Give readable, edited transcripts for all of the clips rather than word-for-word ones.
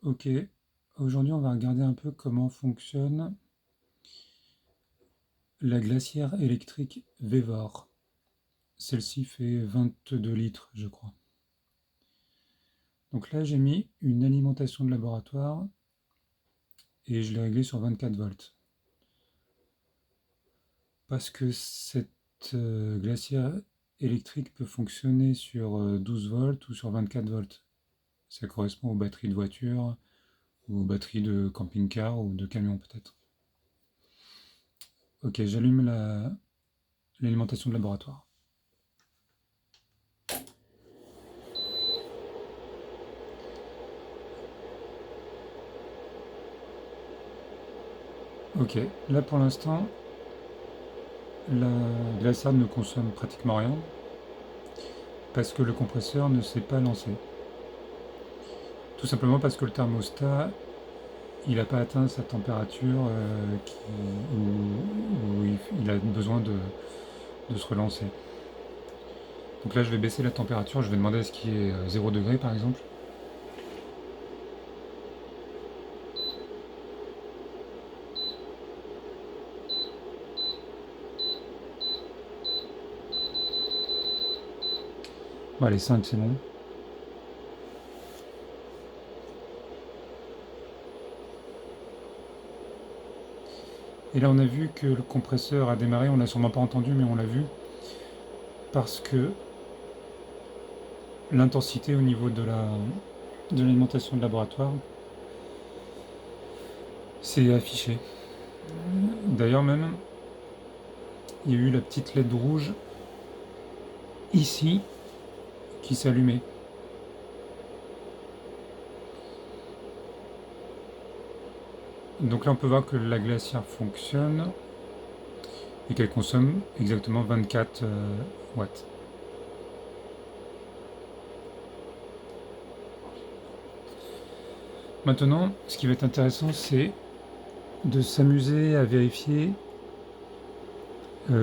Ok, aujourd'hui on va regarder un peu comment fonctionne la glacière électrique Vevor. Celle-ci fait 22 litres, je crois. Donc là j'ai mis une alimentation de laboratoire et je l'ai réglée sur 24 volts. Parce que cette glacière électrique peut fonctionner sur 12 volts ou sur 24 volts. Ça correspond aux batteries de voiture ou aux batteries de camping-car ou de camion peut-être. Ok, j'allume l'alimentation de laboratoire. Ok, là pour l'instant, la glacière ne consomme pratiquement rien parce que le compresseur ne s'est pas lancé. Tout simplement parce que le thermostat, il n'a pas atteint sa température où il a besoin de se relancer. Donc là, je vais baisser la température, je vais demander à ce qu'il y ait 0 degré par exemple. Bon, allez, 5 c'est bon. Et là, on a vu que le compresseur a démarré, on l'a sûrement pas entendu, mais on l'a vu, parce que l'intensité au niveau de l'alimentation de laboratoire s'est affichée. D'ailleurs même, il y a eu la petite LED rouge ici qui s'allumait. Donc là on peut voir que la glacière fonctionne et qu'elle consomme exactement 24 watts. Maintenant, ce qui va être intéressant, c'est de s'amuser à vérifier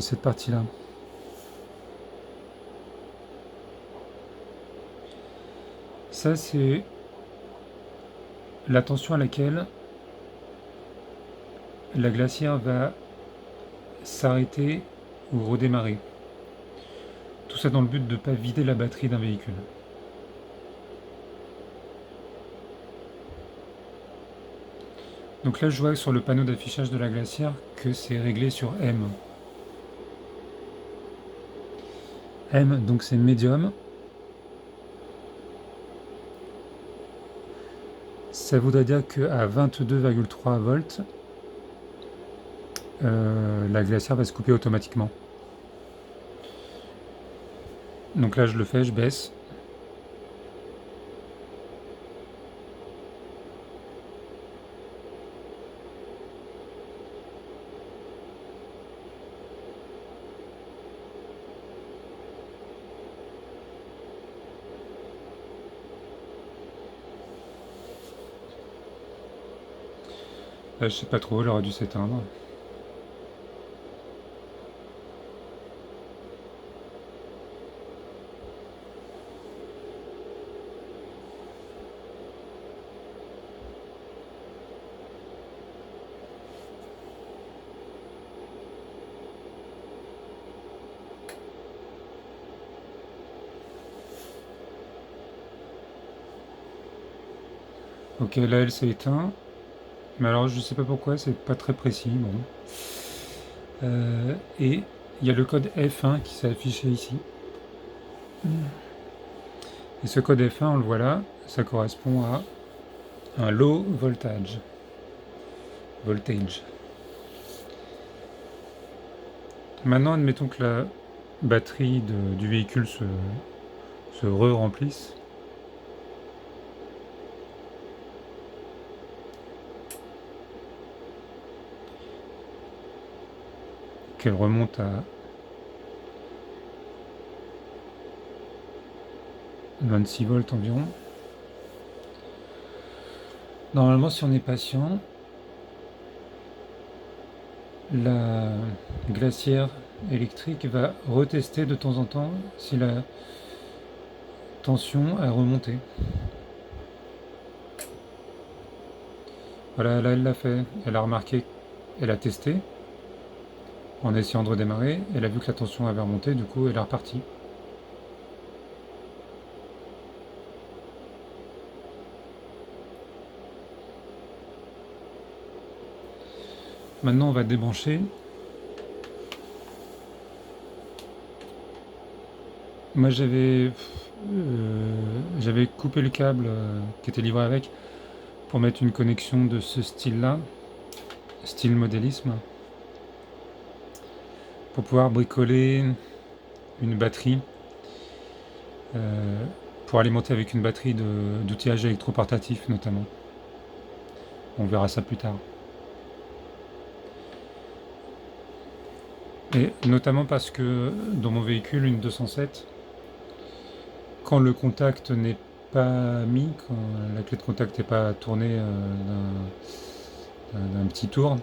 cette partie-là. Ça, c'est la tension à laquelle la glacière va s'arrêter ou redémarrer. Tout ça dans le but de ne pas vider la batterie d'un véhicule. Donc là, je vois sur le panneau d'affichage de la glacière que c'est réglé sur M. M, donc c'est médium. Ça voudrait dire qu'à 22,3 volts, la glacière va se couper automatiquement. Donc là, je le fais, je baisse. Là, je sais pas trop, elle aurait dû s'éteindre. Ok, là, elle s'est éteinte. Mais alors, je sais pas pourquoi, c'est pas très précis. Bon. Et il y a le code F1 qui s'est affiché ici. Et ce code F1, on le voit là, ça correspond à un low voltage. Maintenant, admettons que la batterie du véhicule se re-remplisse. Qu'elle remonte à 26 volts environ. Normalement, si on est patient, la glacière électrique va retester de temps en temps si la tension a remonté. Voilà, là elle l'a fait. Elle a remarqué, elle a testé en essayant de redémarrer. Elle a vu que la tension avait remonté, du coup elle est repartie. Maintenant on va débrancher. Moi j'avais coupé le câble qui était livré avec pour mettre une connexion de ce style-là, style modélisme, pour pouvoir bricoler une batterie, euh, pour alimenter avec une batterie d'outillage électroportatif notamment. On verra ça plus tard. Et notamment parce que dans mon véhicule, une 207, quand le contact n'est pas mis, quand la clé de contact n'est pas tournée d'un petit tour,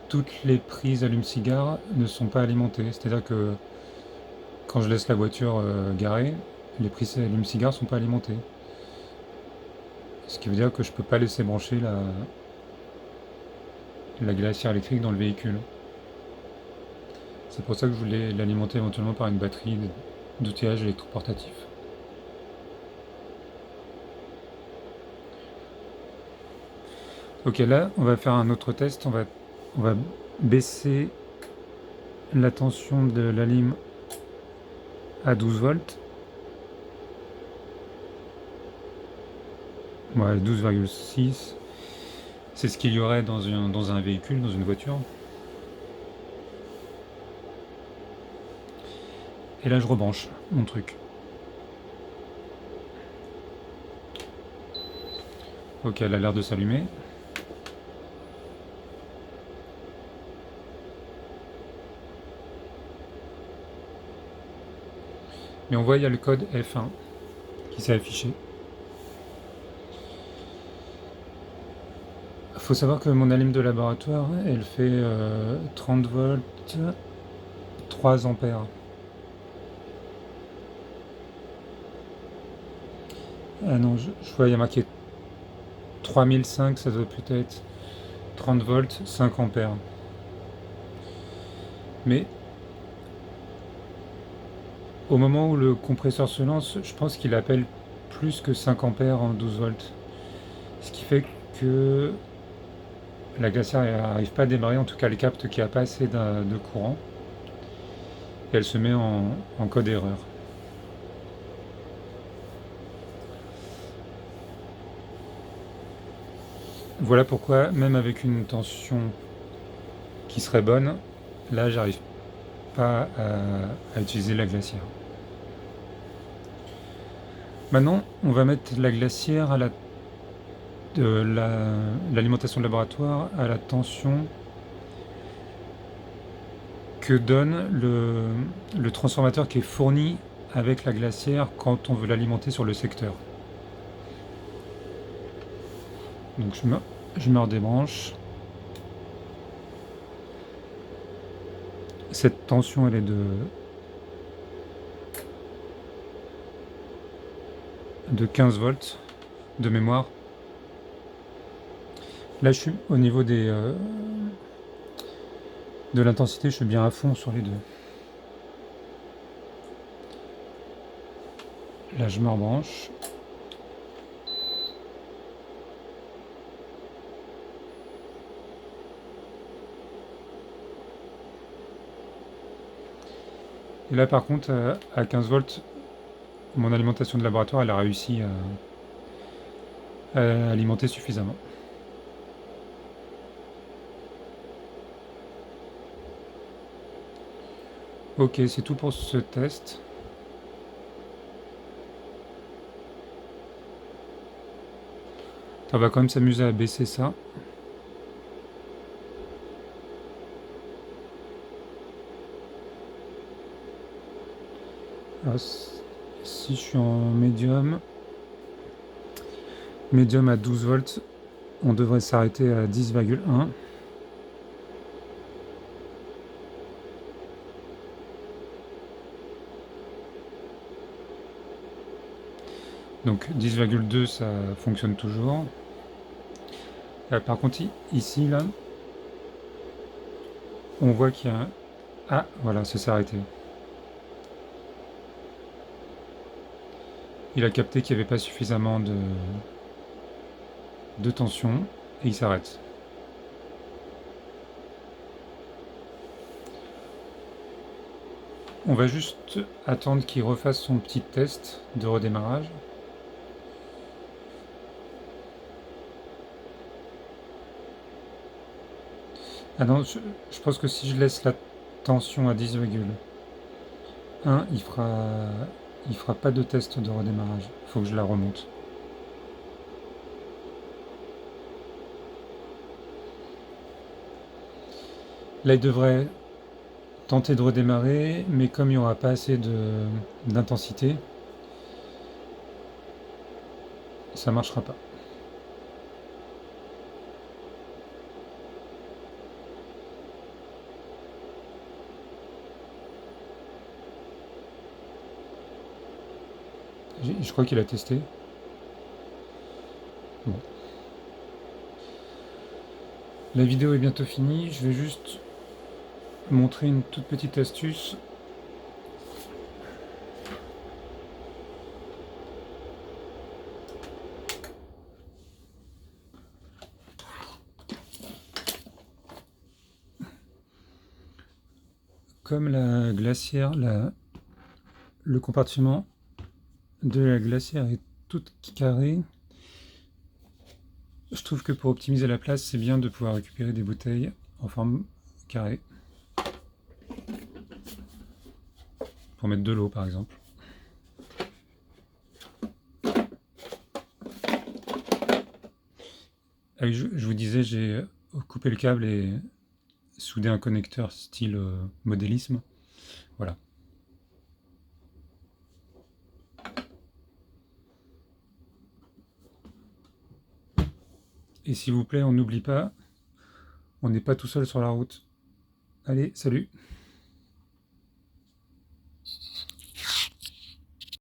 toutes les prises allume-cigare ne sont pas alimentées. C'est-à-dire que quand je laisse la voiture garée, les prises allume-cigare ne sont pas alimentées. Ce qui veut dire que je ne peux pas laisser brancher la glacière électrique dans le véhicule. C'est pour ça que je voulais l'alimenter éventuellement par une batterie d'outillage électroportatif. Ok, là, on va faire un autre test. On va baisser la tension de la lime à 12 volts. Ouais, 12,6. C'est ce qu'il y aurait dans un véhicule, dans une voiture. Et là, je rebranche mon truc. Ok, elle a l'air de s'allumer. Mais on voit, il y a le code F1 qui s'est affiché. Il faut savoir que mon allime de laboratoire, elle fait 30 volts, 3 ampères. Ah non, je vois, il y a marqué 3005, ça doit peut-être 30 volts, 5 ampères. Mais au moment où le compresseur se lance, je pense qu'il appelle plus que 5 ampères en 12 volts. Ce qui fait que la glacière n'arrive pas à démarrer, en tout cas elle capte qu'il n'y a pas assez de courant. Et elle se met en code erreur. Voilà pourquoi, même avec une tension qui serait bonne, là j'arrive pas à utiliser la glacière. Maintenant, on va mettre la glacière à l'alimentation de laboratoire à la tension que donne le transformateur qui est fourni avec la glacière quand on veut l'alimenter sur le secteur. Donc je me redébranche. Cette tension elle est de 15 volts de mémoire. Là je suis au niveau de l'intensité, je suis bien à fond sur les deux. Là je me rebranche. Et là par contre à 15 volts, mon alimentation de laboratoire elle a réussi à alimenter suffisamment. Ok, c'est tout pour ce test. On va quand même s'amuser à baisser ça. Alors, si je suis en médium à 12 volts, on devrait s'arrêter à 10,1. Donc 10,2 ça fonctionne toujours. Par contre, ici, là, on voit qu'il y a un... Ah, voilà, ça s'est arrêté. Il a capté qu'il n'y avait pas suffisamment de tension et il s'arrête. On va juste attendre qu'il refasse son petit test de redémarrage. Ah non, je pense que si je laisse la tension à 10,1, il fera pas de test de redémarrage. Il faut que je la remonte. Là, il devrait tenter de redémarrer, mais comme il n'y aura pas assez d'intensité, ça ne marchera pas. Je crois qu'il a testé. Bon. La vidéo est bientôt finie. Je vais juste montrer une toute petite astuce. Comme la glacière, le compartiment de la glacière est tout carré, je trouve que pour optimiser la place, c'est bien de pouvoir récupérer des bouteilles en forme carrée. Pour mettre de l'eau par exemple. Ah oui, je vous disais, j'ai coupé le câble et soudé un connecteur style modélisme. Voilà. Et s'il vous plaît, on n'oublie pas, on n'est pas tout seul sur la route. Allez, salut!